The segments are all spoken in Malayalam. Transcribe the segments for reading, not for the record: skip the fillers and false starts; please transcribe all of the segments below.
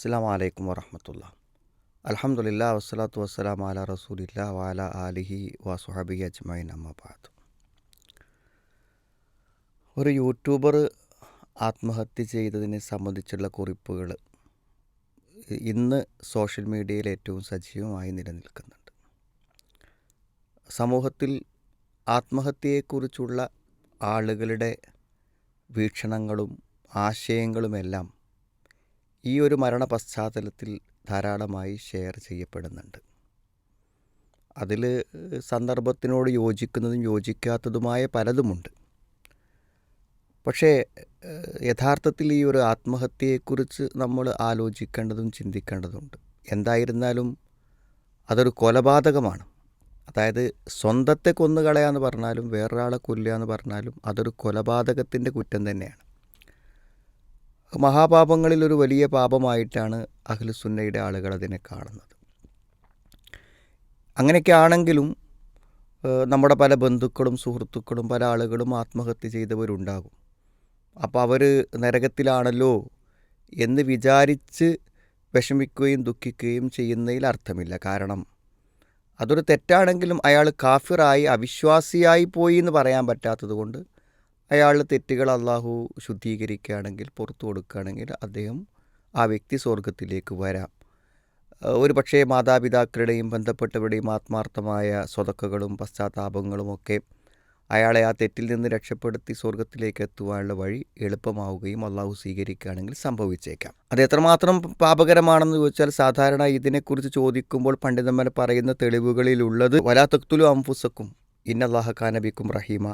അസ്സലാമു അലൈക്കും വറഹ്മത്തുള്ളാ. അൽഹംദുലില്ലാ വസ്സലാത്തു വസ്സലാമു അലാ റസൂലില്ലാ വഅലാ ആലിഹി വസുഹബിഹി അജ്മഈൻ അമ്മാ ബഅദ്. ഒരു യൂട്യൂബർ ആത്മഹത്യ ചെയ്തതിനെ സംബന്ധിച്ചുള്ള കുറിപ്പുകൾ ഇന്ന് സോഷ്യൽ മീഡിയയിൽ ഏറ്റവും സജീവമായി നിലനിൽക്കുന്നുണ്ട്. സമൂഹത്തിൽ ആത്മഹത്യയെക്കുറിച്ചുള്ള ആളുകളുടെ വീക്ഷണങ്ങളും ആശയങ്ങളുമെല്ലാം ഈ ഒരു മരണ പശ്ചാത്തലത്തിൽ ധാരാളമായി ഷെയർ ചെയ്യപ്പെടുന്നുണ്ട്. അതിൽ സന്ദർഭത്തിനോട് യോജിക്കുന്നതും യോജിക്കാത്തതുമായ പലതുമുണ്ട്. പക്ഷേ യഥാർത്ഥത്തിൽ ഈ ഒരു ആത്മഹത്യയെക്കുറിച്ച് നമ്മൾ ആലോചിക്കേണ്ടതും ചിന്തിക്കേണ്ടതുണ്ട്. എന്തായിരുന്നാലും അതൊരു കൊലപാതകമാണ്. അതായത് സ്വന്തത്തെ കൊന്നുകളയാന്ന് പറഞ്ഞാലും വേറൊരാളെ കൊല്ലുക എന്ന് പറഞ്ഞാലും അതൊരു കൊലപാതകത്തിൻ്റെ കുറ്റം തന്നെയാണ്. മഹാപാപങ്ങളിൽ ഒരു വലിയ പാപമായിട്ടാണ് അഹ്ലുസുന്നയുടെ ആളുകൾ അതിനെ കാണുന്നത്. അങ്ങനെയൊക്കെ ആണെങ്കിലും നമ്മുടെ പല ബന്ധുക്കളും സുഹൃത്തുക്കളും പല ആളുകളും ആത്മഹത്യ ചെയ്തവരുണ്ടാകും. അപ്പോൾ അവർ നരകത്തിലാണല്ലോ എന്ന് വിചാരിച്ച് വിഷമിക്കുകയും ദുഃഖിക്കുകയും ചെയ്യുന്നതിൽ അർത്ഥമില്ല. കാരണം അതൊരു തെറ്റാണെങ്കിലും അയാൾ കാഫിറായി അവിശ്വാസിയായി പോയി എന്ന് പറയാൻ പറ്റാത്തത് കൊണ്ട് അയാളുടെ തെറ്റുകൾ അള്ളാഹു ശുദ്ധീകരിക്കുകയാണെങ്കിൽ പുറത്തു കൊടുക്കുകയാണെങ്കിൽ അദ്ദേഹം ആ വ്യക്തി സ്വർഗത്തിലേക്ക് വരാം. ഒരു പക്ഷേ മാതാപിതാക്കളുടെയും ബന്ധപ്പെട്ടവരുടെയും ആത്മാർത്ഥമായ സ്വതക്കകളും പശ്ചാത്താപങ്ങളുമൊക്കെ അയാളെ ആ തെറ്റിൽ നിന്ന് രക്ഷപ്പെടുത്തി സ്വർഗത്തിലേക്ക് എത്തുവാനുള്ള വഴി എളുപ്പമാവുകയും അള്ളാഹു സ്വീകരിക്കുകയാണെങ്കിൽ സംഭവിച്ചേക്കാം. അത് എത്രമാത്രം പാപകരമാണെന്ന് ചോദിച്ചാൽ സാധാരണ ഇതിനെക്കുറിച്ച് ചോദിക്കുമ്പോൾ പണ്ഡിതന്മാർ പറയുന്ന തെളിവുകളിലുള്ളത് വലാ തഖ്തുലു അൻഫുസക്കും ഇന്നല്ലാഹ കാന ബിക്കും റഹീമ,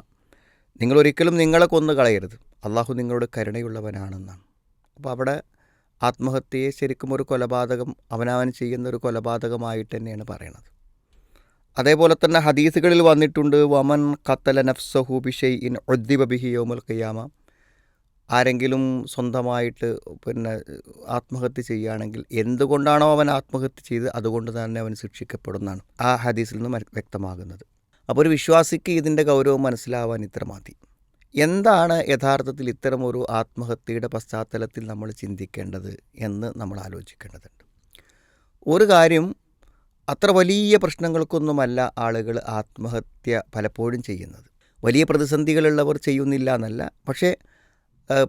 നിങ്ങളൊരിക്കലും നിങ്ങളെ കൊന്നു കളയരുത്, അള്ളാഹു നിങ്ങളോട് കരുണയുള്ളവനാണെന്നാണ്. അപ്പോൾ അവിടെ ആത്മഹത്യയെ ശരിക്കും ഒരു കൊലപാതകം അവനവൻ ചെയ്യുന്ന ഒരു കൊലപാതകമായിട്ട് തന്നെയാണ് പറയണത്. അതേപോലെ തന്നെ ഹദീസുകളിൽ വന്നിട്ടുണ്ട് വമൻ ഖത്തല നഫ്സഹു ബിശൈഇൻ ഉദ്ദിബ ബിഹി യൗമൽ ഖിയാമ, ആരെങ്കിലും സ്വന്തമായിട്ട് ആത്മഹത്യ ചെയ്യുകയാണെങ്കിൽ എന്തുകൊണ്ടാണോ അവൻ ആത്മഹത്യ ചെയ്ത് അതുകൊണ്ട് തന്നെ അവൻ ശിക്ഷിക്കപ്പെടുന്നതാണ് ആ ഹദീസിൽ നിന്ന് വ്യക്തമാകുന്നത്. അപ്പോൾ ഒരു വിശ്വാസിക്ക് ഇതിൻ്റെ ഗൗരവം മനസ്സിലാവാൻ ഇത്ര മതി. എന്താണ് യഥാർത്ഥത്തിൽ ഇത്തരമൊരു ആത്മഹത്യയുടെ പശ്ചാത്തലത്തിൽ നമ്മൾ ചിന്തിക്കേണ്ടത് എന്ന് നമ്മൾ ആലോചിക്കേണ്ടതുണ്ട്. ഒരു കാര്യം, അത്ര വലിയ പ്രശ്നങ്ങൾക്കൊന്നുമല്ല ആളുകൾ ആത്മഹത്യ പലപ്പോഴും ചെയ്യുന്നത്. വലിയ പ്രതിസന്ധികളുള്ളവർ ചെയ്യുന്നില്ല എന്നല്ല, പക്ഷേ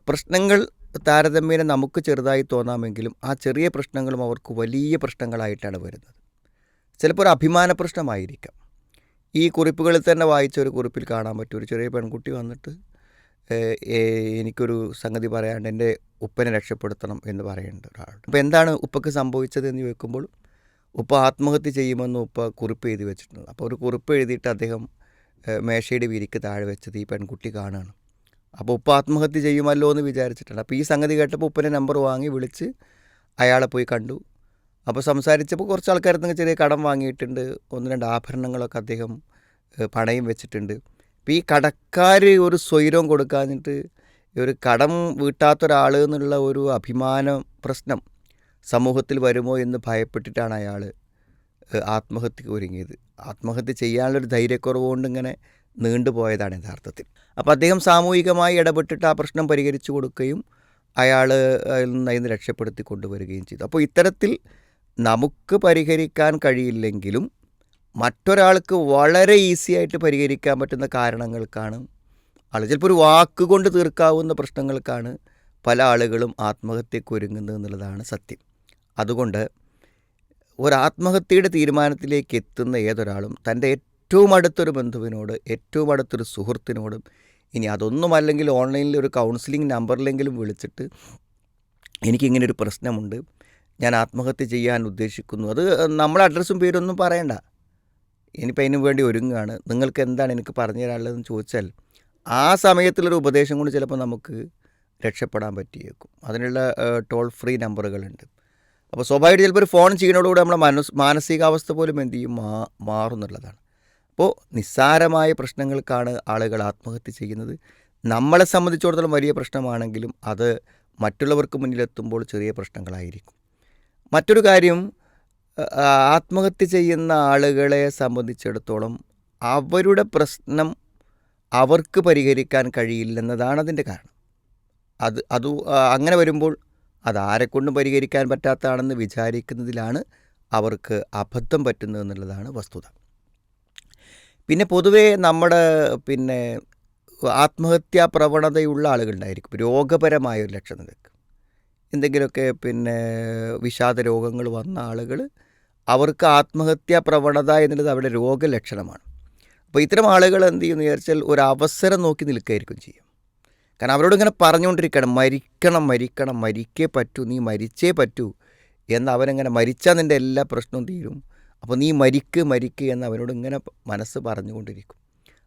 പ്രശ്നങ്ങൾ താരതമ്യേന നമുക്ക് ചെറുതായി തോന്നാമെങ്കിലും ആ ചെറിയ പ്രശ്നങ്ങളും അവർക്ക് വലിയ പ്രശ്നങ്ങളായിട്ടാണ് വരുന്നത്. ചിലപ്പോൾ ഒരു അഭിമാന പ്രശ്നമായിരിക്കാം. ഈ കുറിപ്പുകളിൽ തന്നെ വായിച്ച ഒരു കുറിപ്പിൽ കാണാൻ പറ്റും, ഒരു ചെറിയ പെൺകുട്ടി വന്നിട്ട് എനിക്കൊരു സംഗതി പറയാണ്ട് എൻ്റെ ഉപ്പനെ രക്ഷപ്പെടുത്തണം എന്ന് പറയേണ്ട ഒരാളുണ്ട്. അപ്പോൾ എന്താണ് ഉപ്പക്ക് സംഭവിച്ചതെന്ന് ചോദിക്കുമ്പോൾ ഉപ്പ ആത്മഹത്യ ചെയ്യുമെന്ന് ഉപ്പ കുറിപ്പ് എഴുതി വെച്ചിട്ടുണ്ട്. അപ്പോൾ ഒരു കുറിപ്പ് എഴുതിയിട്ട് അദ്ദേഹം മേശയുടെ വിരിക്ക് താഴെ വെച്ചത് ഈ പെൺകുട്ടി കാണുകയാണ്. അപ്പോൾ ഉപ്പ ആത്മഹത്യ ചെയ്യുമല്ലോ എന്ന് വിചാരിച്ചിട്ടുണ്ട്. അപ്പോൾ ഈ സംഗതി കേട്ടപ്പോൾ ഉപ്പൻ്റെ നമ്പർ വാങ്ങി വിളിച്ച് അയാളെ പോയി കണ്ടു. അപ്പോൾ സംസാരിച്ചപ്പോൾ കുറച്ച് ആൾക്കാരത്തൊക്കെ ചെറിയ കടം വാങ്ങിയിട്ടുണ്ട്, 1-2 ആഭരണങ്ങളൊക്കെ അദ്ദേഹം പണയം വെച്ചിട്ടുണ്ട്. അപ്പോൾ ഈ കടക്കാർ ഒരു സ്വൈരവും കൊടുക്കാഞ്ഞിട്ട് ഒരു കടം വീട്ടാത്തൊരാൾ എന്നുള്ള ഒരു അഭിമാന പ്രശ്നം സമൂഹത്തിൽ വരുമോ എന്ന് ഭയപ്പെട്ടിട്ടാണ് അയാൾ ആത്മഹത്യക്ക് ഒരുങ്ങിയത്. ആത്മഹത്യ ചെയ്യാനുള്ളൊരു ധൈര്യക്കുറവ് കൊണ്ട് ഇങ്ങനെ നീണ്ടുപോയതാണ് യഥാർത്ഥത്തിൽ. അപ്പോൾ അദ്ദേഹം സാമൂഹികമായി ഇടപെട്ടിട്ട് ആ പ്രശ്നം പരിഹരിച്ചു കൊടുക്കുകയും അയാൾ അതിൽ നിന്ന് രക്ഷപ്പെടുത്തി കൊണ്ടുവരികയും ചെയ്തു. അപ്പോൾ ഇത്തരത്തിൽ നമുക്ക് പരിഹരിക്കാൻ കഴിയില്ലെങ്കിലും മറ്റൊരാൾക്ക് വളരെ ഈസി ആയിട്ട് പരിഹരിക്കാൻ പറ്റുന്ന കാരണങ്ങൾക്കാണ് ചിലപ്പോൾ ഒരു വാക്കുകൊണ്ട് തീർക്കാവുന്ന പ്രശ്നങ്ങൾക്കാണ് പല ആളുകളും ആത്മഹത്യക്ക് ഒരുങ്ങുന്നത് എന്നുള്ളതാണ് സത്യം. അതുകൊണ്ട് ഒരാത്മഹത്യയുടെ തീരുമാനത്തിലേക്ക് എത്തുന്ന ഏതൊരാളും തൻ്റെ ഏറ്റവും അടുത്തൊരു ബന്ധുവിനോട്, ഏറ്റവും അടുത്തൊരു സുഹൃത്തിനോടും, ഇനി അതൊന്നുമല്ലെങ്കിൽ ഓൺലൈനിൽ ഒരു കൗൺസിലിംഗ് നമ്പറിലെങ്കിലും വിളിച്ചിട്ട് എനിക്കിങ്ങനെ ഒരു പ്രശ്നമുണ്ട്, ഞാൻ ആത്മഹത്യ ചെയ്യാൻ ഉദ്ദേശിക്കുന്നു, അത് നമ്മളെ അഡ്രസ്സും പേരൊന്നും പറയണ്ട, ഇനിയിപ്പോൾ അതിനു വേണ്ടി ഒരുങ്ങുകയാണ്, നിങ്ങൾക്ക് എന്താണ് എനിക്ക് പറഞ്ഞു തരാനുള്ളതെന്ന് ചോദിച്ചാൽ ആ സമയത്തുള്ളൊരു ഉപദേശം കൊണ്ട് ചിലപ്പോൾ നമുക്ക് രക്ഷപ്പെടാൻ പറ്റിയേക്കും. അതിനുള്ള ടോൾ ഫ്രീ നമ്പറുകളുണ്ട്. അപ്പോൾ സ്വാഭാവികമായിട്ട് ചിലപ്പോൾ ഒരു ഫോൺ ചെയ്യുന്നതോടുകൂടി നമ്മളെ മാനസികാവസ്ഥ പോലും എന്ത് ചെയ്യും, മാറുന്നുള്ളതാണ്. അപ്പോൾ നിസ്സാരമായ പ്രശ്നങ്ങൾക്കാണ് ആളുകൾ ആത്മഹത്യ ചെയ്യുന്നത്. നമ്മളെ സംബന്ധിച്ചിടത്തോളം വലിയ പ്രശ്നമാണെങ്കിലും അത് മറ്റുള്ളവർക്ക് മുന്നിലെത്തുമ്പോൾ ചെറിയ പ്രശ്നങ്ങളായിരിക്കും. മറ്റൊരു കാര്യം, ആത്മഹത്യ ചെയ്യുന്ന ആളുകളെ സംബന്ധിച്ചിടത്തോളം അവരുടെ പ്രശ്നം അവർക്ക് പരിഹരിക്കാൻ കഴിയില്ലെന്നതാണ് അതിൻ്റെ കാരണം. അങ്ങനെ വരുമ്പോൾ അതാരെക്കൊണ്ടും പരിഹരിക്കാൻ പറ്റാത്തതാണെന്ന് വിചാരിക്കുന്നതിലാണ് അവർക്ക് അബദ്ധം പറ്റുന്നതെന്നുള്ളതാണ് വസ്തുത. പിന്നെ പൊതുവേ നമ്മുടെ പിന്നെ ആത്മഹത്യാ പ്രവണതയുള്ള ആളുകളുണ്ടായിരിക്കും. രോഗപരമായ ഒരു ലക്ഷണം നിൽക്കും. എന്തെങ്കിലുമൊക്കെ പിന്നെ വിഷാദ രോഗങ്ങൾ വന്ന ആളുകൾ, അവർക്ക് ആത്മഹത്യാ പ്രവണത എന്നുള്ളത് അവരുടെ രോഗലക്ഷണമാണ്. അപ്പോൾ ഇത്തരം ആളുകൾ എന്ത് ചെയ്യുമെന്ന് വിചാരിച്ചാൽ ഒരു അവസരം നോക്കി നിൽക്കുകയായിരിക്കും ചെയ്യും. കാരണം അവരോട് ഇങ്ങനെ പറഞ്ഞുകൊണ്ടിരിക്കണം, മരിക്കണം മരിക്കണം, മരിക്കേ പറ്റൂ, നീ മരിച്ചേ പറ്റൂ എന്ന്. അവനെങ്ങനെ മരിച്ചാൽ നിൻ്റെ എല്ലാ പ്രശ്നവും തീരും, അപ്പോൾ നീ മരിക്ക് എന്ന് അവനോട് ഇങ്ങനെ മനസ്സ് പറഞ്ഞുകൊണ്ടിരിക്കും.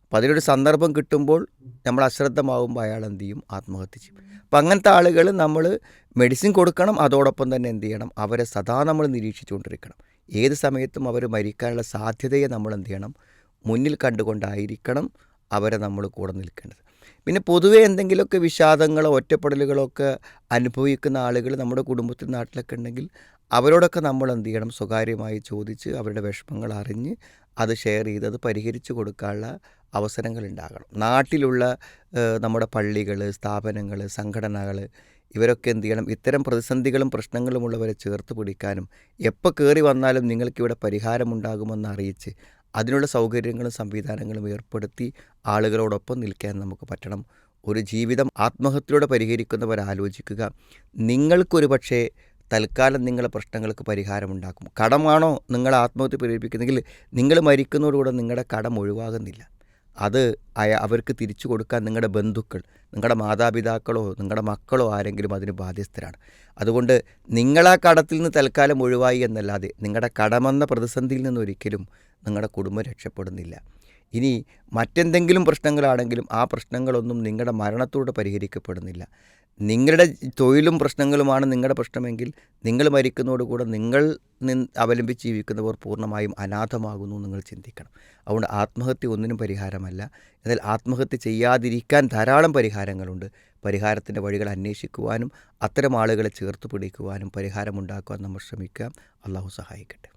അപ്പോൾ അതിലൊരു സന്ദർഭം കിട്ടുമ്പോൾ നമ്മൾ അശ്രദ്ധമാകുമ്പോൾ അയാൾ എന്ത് ചെയ്യും, ആത്മഹത്യ ചെയ്യും. അപ്പം അങ്ങനത്തെ ആളുകൾ നമ്മൾ മെഡിസിൻ കൊടുക്കണം, അതോടൊപ്പം തന്നെ എന്ത് ചെയ്യണം, അവരെ സദാ നമ്മൾ നിരീക്ഷിച്ചുകൊണ്ടിരിക്കണം. ഏത് സമയത്തും അവർ മരിക്കാനുള്ള സാധ്യതയെ നമ്മൾ എന്ത് ചെയ്യണം, മുന്നിൽ കണ്ടുകൊണ്ടായിരിക്കണം അവരെ നമ്മൾ കൂടെ നിൽക്കേണ്ടത്. പിന്നെ പൊതുവേ എന്തെങ്കിലുമൊക്കെ വിഷാദങ്ങളോ ഒറ്റപ്പെടലുകളോ ഒക്കെ അനുഭവിക്കുന്ന ആളുകൾ നമ്മുടെ കുടുംബത്തിൽ നാട്ടിലൊക്കെ ഉണ്ടെങ്കിൽ അവരോടൊക്കെ നമ്മൾ എന്ത് ചെയ്യണം, സ്വകാര്യമായി ചോദിച്ച് അവരുടെ വിഷമങ്ങൾ അറിഞ്ഞ് അത് ഷെയർ ചെയ്ത് അത് പരിഹരിച്ചു കൊടുക്കാനുള്ള അവസരങ്ങൾ ഉണ്ടാകണം. നാട്ടിലുള്ള നമ്മുടെ പള്ളികൾ, സ്ഥാപനങ്ങൾ, സംഘടനകൾ, ഇവരൊക്കെ എന്ത് ചെയ്യണം, ഇത്തരം പ്രതിസന്ധികളും പ്രശ്നങ്ങളുമുള്ളവരെ ചേർത്ത് പിടിക്കാനും എപ്പോൾ കയറി വന്നാലും നിങ്ങൾക്കിവിടെ പരിഹാരമുണ്ടാകുമെന്ന് അറിയിച്ച് അതിനുള്ള സൗകര്യങ്ങളും സംവിധാനങ്ങളും ഏർപ്പെടുത്തി ആളുകളോടൊപ്പം നിൽക്കാൻ നമുക്ക് പറ്റണം. ഒരു ജീവിതം ആത്മഹത്യയോടെ പരിഹരിക്കുന്നവരാലോചിക്കുക, നിങ്ങൾക്കൊരു പക്ഷേ തൽക്കാലം നിങ്ങളുടെ പ്രശ്നങ്ങൾക്ക് പരിഹാരമുണ്ടാക്കും. കടമാണോ നിങ്ങൾ ആത്മഹത്യ പ്രേരിപ്പിക്കുന്നെങ്കിൽ നിങ്ങൾ മരിക്കുന്നതോടുകൂടെ നിങ്ങളുടെ കടം ഒഴിവാകുന്നില്ല. അത് അവർക്ക് തിരിച്ചു കൊടുക്കാൻ നിങ്ങളുടെ ബന്ധുക്കൾ, നിങ്ങളുടെ മാതാപിതാക്കളോ നിങ്ങളുടെ മക്കളോ ആരെങ്കിലും അതിന് ബാധ്യസ്ഥരാണ്. അതുകൊണ്ട് നിങ്ങളാ കടത്തിൽ നിന്ന് തൽക്കാലം ഒഴിവായി എന്നല്ലാതെ നിങ്ങളുടെ കടമെന്ന പ്രതിസന്ധിയിൽ നിന്നൊരിക്കലും നിങ്ങളുടെ കുടുംബം രക്ഷപ്പെടുന്നില്ല. ഇനി മറ്റെന്തെങ്കിലും പ്രശ്നങ്ങളാണെങ്കിലും ആ പ്രശ്നങ്ങളൊന്നും നിങ്ങളുടെ മരണത്തോടെ പരിഹരിക്കപ്പെടുന്നില്ല. നിങ്ങളുടെ തൊഴിലും പ്രശ്നങ്ങളുമാണ് നിങ്ങളുടെ പ്രശ്നമെങ്കിൽ നിങ്ങൾ മരിക്കുന്നതോടുകൂടെ നിങ്ങൾ അവലംബിച്ച് ജീവിക്കുന്നവർ പൂർണ്ണമായും അനാഥമാകുന്നു നിങ്ങൾ ചിന്തിക്കണം. അതുകൊണ്ട് ആത്മഹത്യ ഒന്നിനും പരിഹാരമല്ല. എന്നാൽ ആത്മഹത്യ ചെയ്യാതിരിക്കാൻ ധാരാളം പരിഹാരങ്ങളുണ്ട്. പരിഹാരത്തിൻ്റെ വഴികൾ അന്വേഷിക്കുവാനും അത്തരം ആളുകളെ ചേർത്ത് പിടിക്കുവാനും പരിഹാരമുണ്ടാക്കുവാൻ നമ്മൾ ശ്രമിക്കാം. അള്ളാഹു സഹായിക്കട്ടെ.